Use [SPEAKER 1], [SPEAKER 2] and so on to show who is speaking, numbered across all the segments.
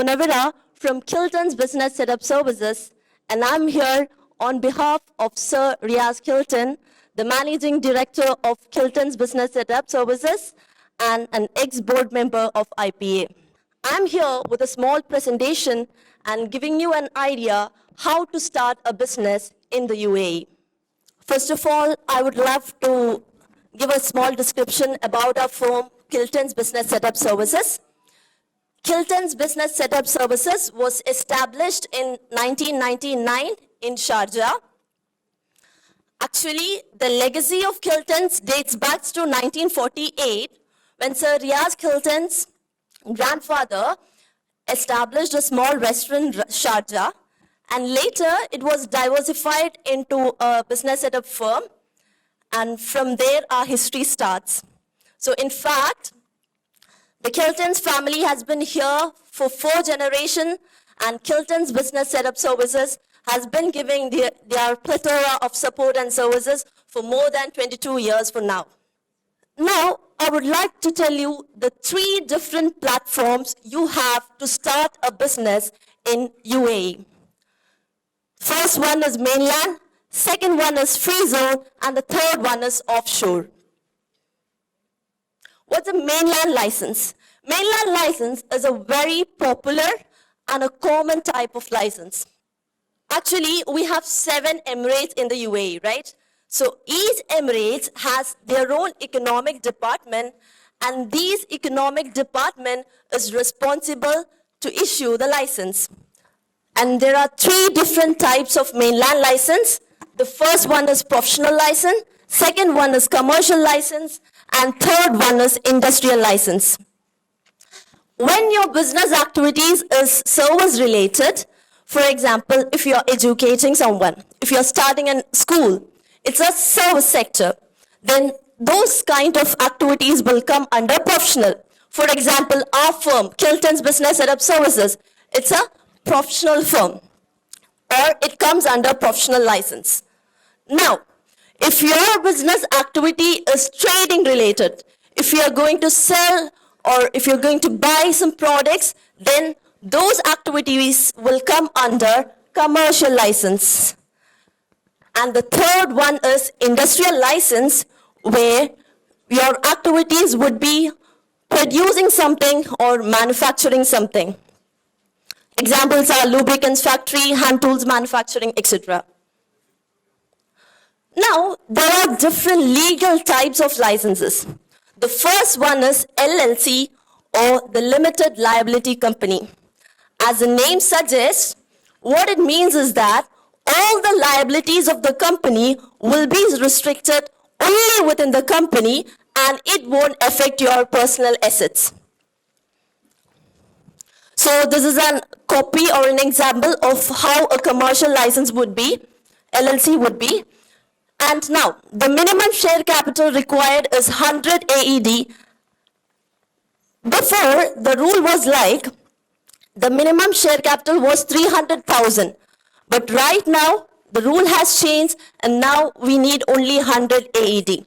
[SPEAKER 1] Munavira from Kiltons Business Setup Services, and I'm here on behalf of Sir Riaz Kilton, the Managing Director of Kiltons Business Setup Services and an ex-board member of IPA. I'm here with a small presentation and giving you an idea how to start a business in the UAE. First of all, I would love to give a small description about our firm, Kiltons Business Setup Services. Kiltons Business Setup Services was established in 1999 in Sharjah. Actually, the legacy of Kiltons dates back to 1948 when Sir Riaz Kilton's grandfather established a small restaurant in Sharjah, and later it was diversified into a business setup firm, and from there our history starts. So in fact, the Kiltons family has been here for 4 generations, and Kiltons Business Setup Services has been giving their plethora of support and services for more than 22 years for now. Now, I would like to tell you the 3 different platforms you have to start a business in UAE. First one is Mainland, second one is Free Zone, and the third one is Offshore. What's a Mainland license? Mainland license is a very popular and a common type of license. Actually, we have 7 emirates in the UAE, right? So each emirate has their own economic department, and these economic department is responsible to issue the license. And there are 3 different types of Mainland license. The first one is professional license, second one is commercial license, and third one is industrial license. When your business activities is service related, for example, if you're educating someone, if you're starting a school, it's a service sector, then those kind of activities will come under professional. For example, our firm, Kiltons Business Setup Services, it's a professional firm, or it comes under professional license. Now, if your business activity is trading related, if you are going to sell or if you're going to buy some products, then those activities will come under commercial license. And the third one is industrial license, where your activities would be producing something or manufacturing something. Examples are lubricants factory, hand tools manufacturing, etc. Now, there are different legal types of licenses. The first one is LLC, or the Limited Liability Company. As the name suggests, what it means is that all the liabilities of the company will be restricted only within the company, and it won't affect your personal assets. So this is a copy or an example of how a commercial license would be, LLC would be. And now, the minimum share capital required is 100 AED. Before, the rule was like, the minimum share capital was 300,000. But right now, the rule has changed, and now we need only 100 AED.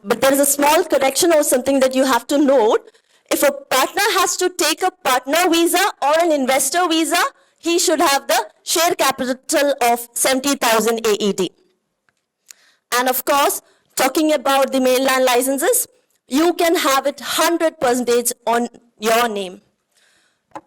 [SPEAKER 1] But there is a small correction or something that you have to note. If a partner has to take a partner visa or an investor visa, he should have the share capital of 70,000 AED. And of course, talking about the Mainland licenses, you can have it 100% on your name.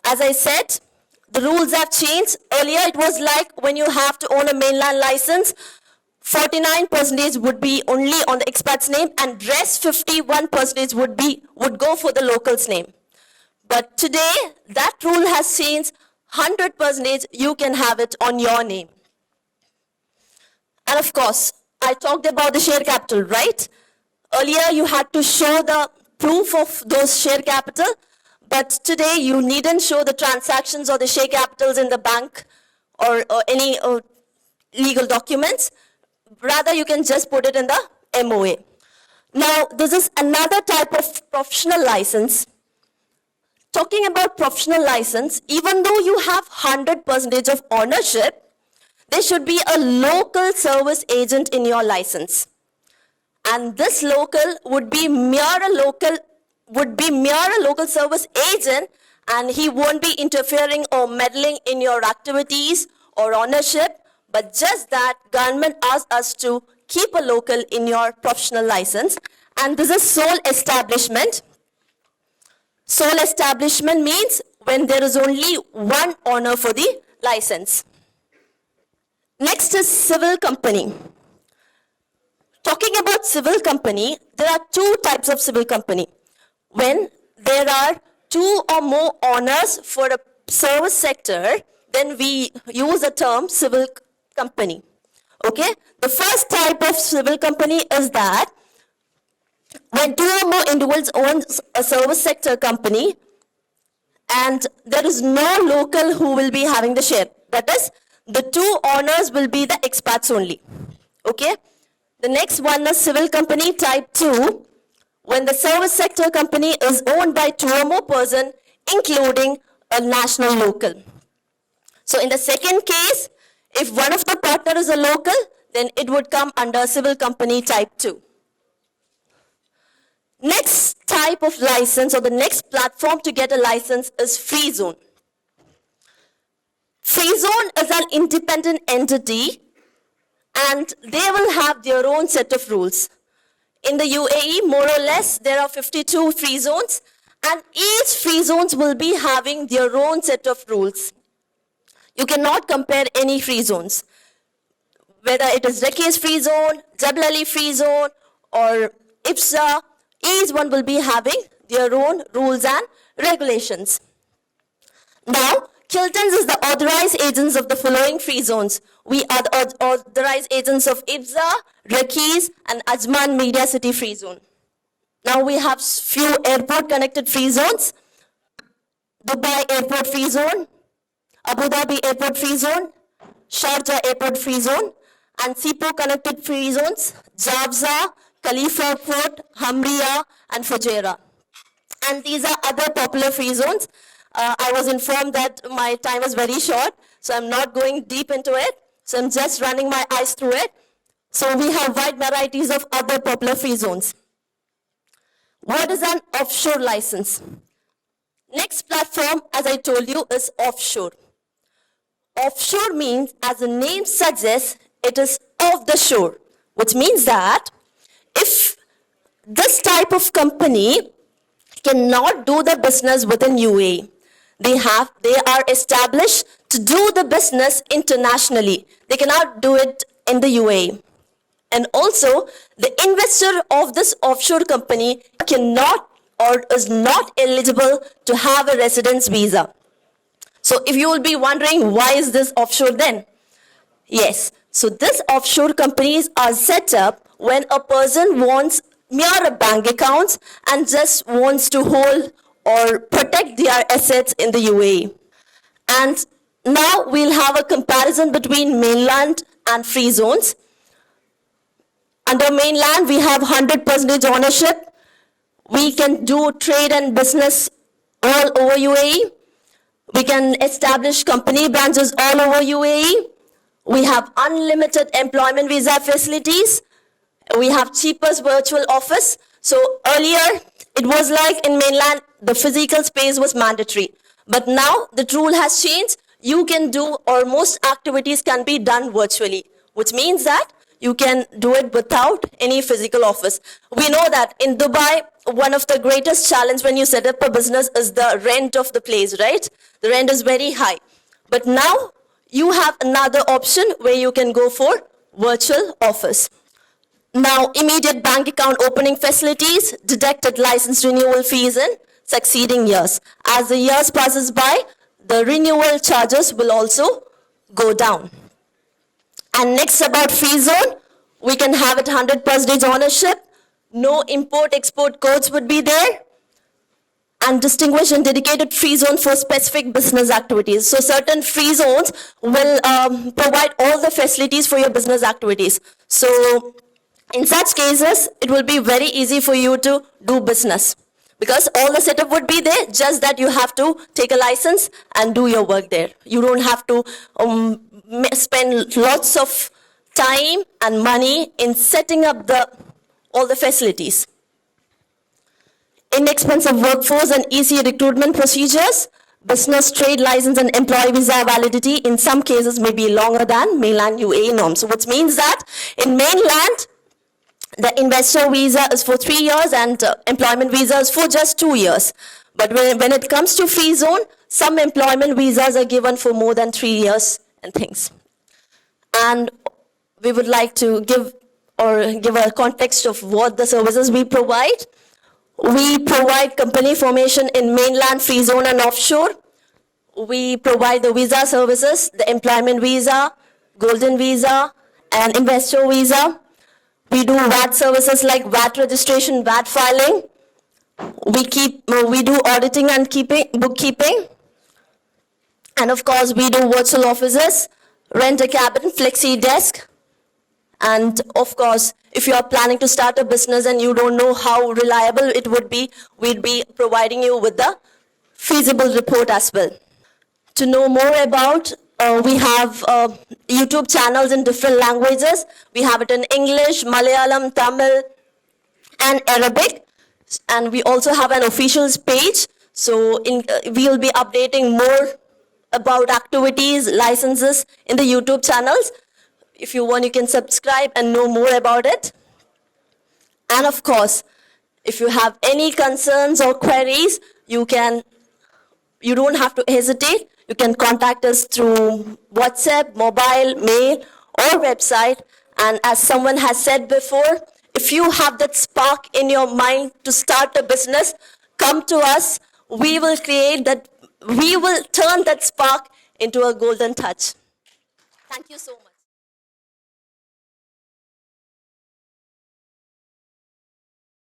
[SPEAKER 1] As I said, the rules have changed. Earlier, it was like when you have to own a Mainland license, 49% would be only on the expat's name, and rest 51% would go for the local's name. But today, that rule has changed. 100% you can have it on your name. And of course, I talked about the share capital, right? Earlier, you had to show the proof of those share capital, but today you needn't show the transactions or the share capitals in the bank or any legal documents. Rather, you can just put it in the MOA. Now, this is another type of professional license. Talking about professional license, even though you have 100% of ownership, there should be a local service agent in your license. And this local would be mere a local service agent, and he won't be interfering or meddling in your activities or ownership, but just that government asks us to keep a local in your professional license. And this is sole establishment. Sole establishment means when there is only one owner for the license. Next is civil company. Talking about civil company, there are two types of civil company. When there are two or more owners for a service sector, then we use the term civil company. Okay? The first type of civil company is that when two or more individuals own a service sector company and there is no local who will be having the share. That is, the two owners will be the expats only. Okay? The next one is civil company type 2, when the service sector company is owned by two or more persons, including a national local. So in the second case, if one of the partner is a local, then it would come under civil company type 2. Next type of license, or the next platform to get a license, is free zone. Free zone is an independent entity and they will have their own set of rules. In the UAE, more or less, there are 52 free zones, and each free zones will be having their own set of rules. You cannot compare any free zones. Whether it is Reki's free zone, Jebel Ali free zone, or IPSA, each one will be having their own rules and regulations. Now, Kiltons is the authorized agents of the following free zones. We are the authorized agents of IPSA, Reki's, and Ajman Media City free zone. Now we have few airport connected free zones. Dubai Airport free zone, Abu Dhabi Airport free zone, Sharjah Airport free zone, and SIPO connected free zones, Jabza, Khalifa Port, Hamriya, and Fujairah. And these are other popular free zones. I was informed that my time is very short, so I'm not going deep into it. So I'm just running my eyes through it. So we have wide varieties of other popular free zones. What is an offshore license? Next platform, as I told you, is offshore. Offshore means, as the name suggests, it is off the shore, which means that if this type of company cannot do the business within UAE, they are established to do the business internationally. They cannot do it in the UAE. And also, the investor of this offshore company cannot or is not eligible to have a residence visa. So if you will be wondering, why is this offshore then? Yes, so this offshore companies are set up when a person wants mere a bank accounts and just wants to hold or protect their assets in the UAE. And now we'll have a comparison between mainland and free zones. Under mainland, we have 100% ownership. We can do trade and business all over UAE. We can establish company branches all over UAE. We have unlimited employment visa facilities. We have cheapest virtual office. So earlier, it was like in mainland, the physical space was mandatory. But now the rule has changed. You can do, or most activities can be done virtually, which means that you can do it without any physical office. We know that in Dubai, one of the greatest challenge when you set up a business is the rent of the place, right? The rent is very high. But now you have another option where you can go for virtual office. Now, immediate bank account opening facilities, deducted license renewal fees in succeeding years. As the years passes by, the renewal charges will also go down. And next, about free zone, we can have it 100% ownership. No import-export codes would be there. And distinguished and dedicated free zone for specific business activities. So certain free zones will provide all the facilities for your business activities. So in such cases, it will be very easy for you to do business because all the setup would be there, just that you have to take a license and do your work there. You don't have to spend lots of time and money in setting up all the facilities. Inexpensive workforce and easy recruitment procedures. business, trade license, and employee visa validity in some cases may be longer than mainland UAE norms. So which means that in mainland, the investor visa is for 3 years and employment visa is for just 2 years. But when it comes to free zone, some employment visas are given for more than 3 years and things. And we would like to give a context of what the services we provide. We provide company formation in mainland, free zone, and offshore. We provide the visa services, the employment visa, golden visa, and investor visa. We do VAT services like VAT registration, VAT filing. We do auditing and bookkeeping. And of course, we do virtual offices, rent a cabin, flexi desk. And of course, if you are planning to start a business and you don't know how reliable it would be, we'd be providing you with the feasible report as well. To know more about, we have YouTube channels in different languages. We have it in English, Malayalam, Tamil, and Arabic. And we also have an officials page. So we'll be updating more about activities, licenses in the YouTube channels. If you want, you can subscribe and know more about it. And of course, if you have any concerns or queries, you don't have to hesitate. You can contact us through WhatsApp, mobile, mail, or website. And as someone has said before, if you have that spark in your mind to start a business, come to us. We will turn that spark into a golden touch. Thank you so much.